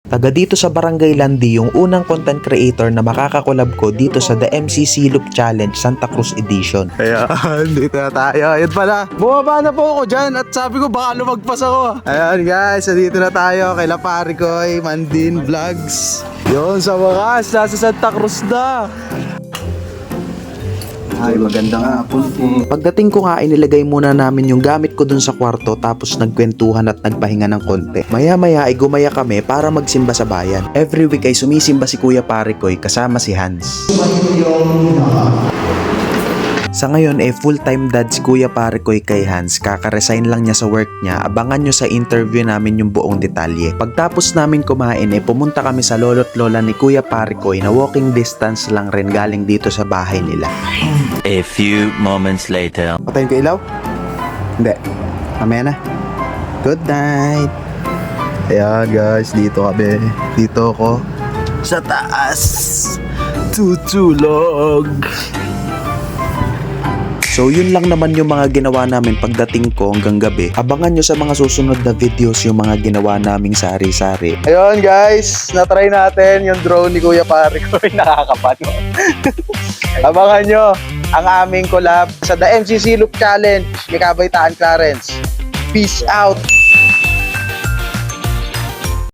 Taga dito sa Barangay Landi yung unang content creator na makakakolab ko dito sa The MCC Loop Challenge Santa Cruz Edition. Ayan, dito na tayo. Ayan pala, bumaba na po ako dyan at sabi ko baka lumagpas ako. Ayan guys, dito na tayo kay Laparikoy, Mandin Vlogs. Yun, sa wakas, nasa Santa Cruz na. Ay, magandang hapon po. Pagdating ko nga, inilagay muna namin yung gamit ko dun sa kwarto tapos nagkwentuhan at nagpahinga ng konti. Maya-maya ay gumaya kami para magsimba sa bayan. Every week ay sumisimba si Kuya Parikoy kasama si Hans. Sa ngayon full-time dad si Kuya Parikoy kay Hans, kaka-resign lang niya sa work niya. Abangan nyo sa interview namin yung buong detalye. Pagtapos namin kumain pumunta kami sa lolo't lola ni Kuya Parikoy na walking distance lang rin galing dito sa bahay nila. A few moments later. Patayin ko ilaw? Hindi. Mamaya na. Good night. Ayan guys, dito kami. Dito ako. Sa taas. Tutulog. So yun lang naman yung mga ginawa namin pagdating ko hanggang gabi. Abangan nyo sa mga susunod na videos yung mga ginawa naming sari-sari. Ayun guys, natry natin yung drone ni Kuya Parikoy. Nakakapano. Abangan nyo ang aming collab sa The MCC Loop Challenge ni Kabaytaan Clarence. Peace out!